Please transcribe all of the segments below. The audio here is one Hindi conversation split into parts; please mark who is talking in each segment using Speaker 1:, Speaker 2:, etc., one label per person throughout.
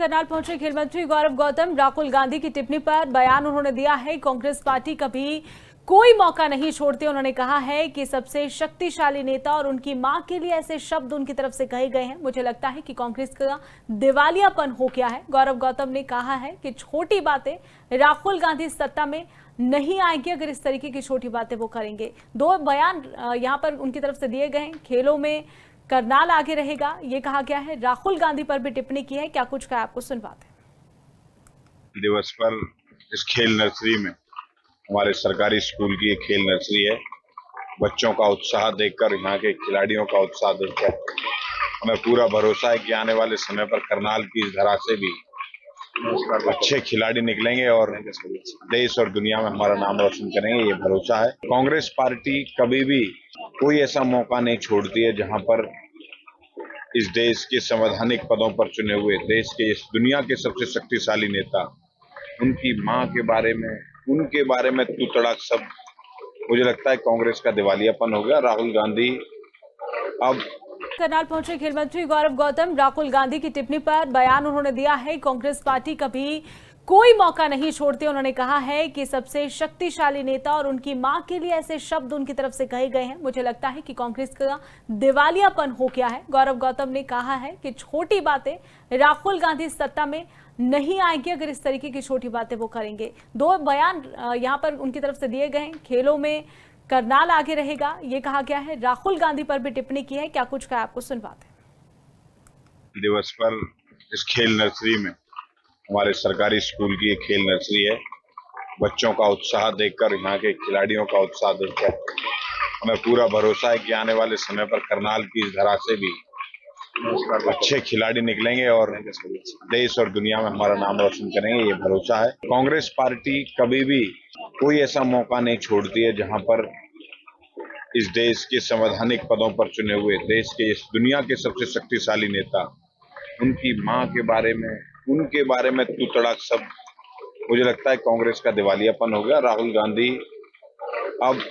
Speaker 1: करनाल पहुंचे खेल मंत्री गौरव गौतम। राहुल गांधी की टिप्पणी पर बयान उन्होंने दिया है। कांग्रेस पार्टी कभी कोई मौका नहीं छोड़ती। उन्होंने कहा है कि सबसे शक्तिशाली नेता और उनकी मां के लिए ऐसे शब्द उनकी तरफ से कहे गए हैं। मुझे लगता है कि कांग्रेस का दिवालियापन हो गया है। गौरव गौतम ने कहा है कि छोटी बातें, राहुल गांधी सत्ता में नहीं आएंगे अगर इस तरीके की छोटी बातें वो करेंगे। दो बयान यहां पर उनकी तरफ से दिए गए हैं। खेलों में करनाल आगे रहेगा, ये कहा गया है। राहुल गांधी पर भी टिप्पणी की है। क्या कुछ कहा आपको सुनवाते हैं।
Speaker 2: दिवस पर इस खेल नर्सरी में, हमारे सरकारी स्कूल की एक खेल नर्सरी है, बच्चों का उत्साह देखकर, यहाँ के खिलाड़ियों का उत्साह देखकर हमें पूरा भरोसा है कि आने वाले समय पर करनाल की इस धरा से भी अच्छे खिलाड़ी निकलेंगे और देश और दुनिया में हमारा नाम रोशन करेंगे, ये भरोसा है। कांग्रेस पार्टी कभी भी कोई ऐसा मौका नहीं छोड़ती है जहां पर इस देश के संवैधानिक पदों पर चुने हुए, देश के इस दुनिया के सबसे शक्तिशाली नेता, उनकी मां के बारे में, उनके बारे में तू तड़ाक सब, मुझे लगता है कांग्रेस का दिवालियापन हो गया। राहुल गांधी अब
Speaker 1: करनाल पहुंचे खेल मंत्री गौरव गौतम। राहुल गांधी की टिप्पणी पर बयान उन्होंने दिया है। कांग्रेस पार्टी कभी कोई मौका नहीं छोड़ती। उन्होंने कहा है कि सबसे शक्तिशाली नेता और उनकी मां के लिए ऐसे शब्द उनकी तरफ से कहे गए हैं। मुझे लगता है कि कांग्रेस का दिवालियापन हो गया है। गौरव गौतम ने कहा है कि छोटी बातें, राहुल गांधी सत्ता में नहीं आएंगे अगर इस तरीके की छोटी बातें वो करेंगे। दो बयान यहां पर उनकी तरफ से दिए गए हैं। खेलों में करनाल आगे रहेगा, ये कहा गया है। राहुल गांधी पर भी टिप्पणी की है। क्या कुछ कहा आपको सुनवाते हैं।
Speaker 2: दिवस पर इस खेल नर्सरी में, हमारे सरकारी स्कूल की एक खेल नर्सरी है, बच्चों का उत्साह देखकर, यहाँ के खिलाड़ियों का उत्साह देखकर हमें पूरा भरोसा है कि आने वाले समय पर करनाल की इस धरा से भी अच्छे खिलाड़ी निकलेंगे और देश और दुनिया में हमारा नाम रोशन करेंगे, ये भरोसा है। कांग्रेस पार्टी कभी भी कोई ऐसा मौका नहीं छोड़ती है जहां पर इस देश के संवैधानिक पदों पर चुने हुए, देश के इस दुनिया के सबसे शक्तिशाली नेता, उनकी मां के बारे में, उनके बारे में तू तड़ाक सब, मुझे लगता है कांग्रेस का दिवालियापन हो गया। राहुल गांधी अब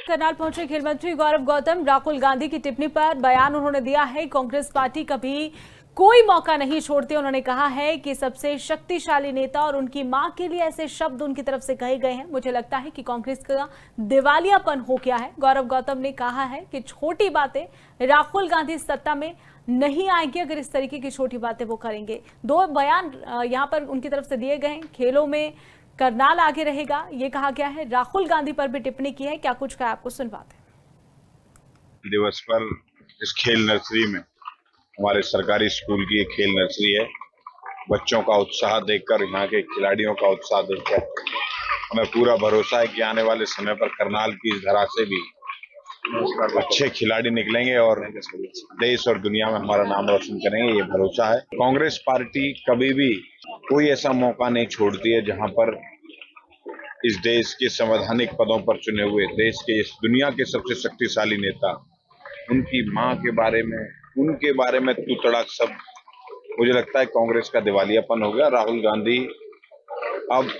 Speaker 1: करनाल पहुंचे खेल मंत्री गौरव गौतम। राहुल गांधी की टिप्पणी पर बयान उन्होंने दिया है। कांग्रेस पार्टी कभी कोई मौका नहीं छोड़ती। उन्होंने कहा है कि सबसे शक्तिशाली नेता और उनकी मां के लिए ऐसे शब्द उनकी तरफ से कहे गए हैं। मुझे लगता है कि कांग्रेस का दिवालियापन हो गया है। गौरव गौतम ने कहा है कि छोटी बातें, राहुल गांधी सत्ता में नहीं आएंगे अगर इस तरीके की छोटी बातें वो करेंगे। दो बयान यहां पर उनकी तरफ से दिए गए हैं। खेलों में करनाल आगे रहेगा, ये कहा गया है। राहुल गांधी पर भी टिप्पणी की है। क्या कुछ कहा आपको सुनवाते हैं।
Speaker 2: दिवस पर इस खेल नर्सरी में, हमारे सरकारी स्कूल की एक खेल नर्सरी है, बच्चों का उत्साह देखकर, यहाँ के खिलाड़ियों का उत्साह देखकर हमें पूरा भरोसा है कि आने वाले समय पर करनाल की इस धरा से भी अच्छे खिलाड़ी निकलेंगे और देश और दुनिया में हमारा नाम रोशन करेंगे, ये भरोसा है। कांग्रेस पार्टी कभी भी कोई ऐसा मौका नहीं छोड़ती है जहां पर इस देश के संवैधानिक पदों पर चुने हुए, देश के इस दुनिया के सबसे शक्तिशाली नेता, उनकी मां के बारे में, उनके बारे में तू तड़ाक सब, मुझे लगता है कांग्रेस का दिवालियापन हो गया। राहुल गांधी अब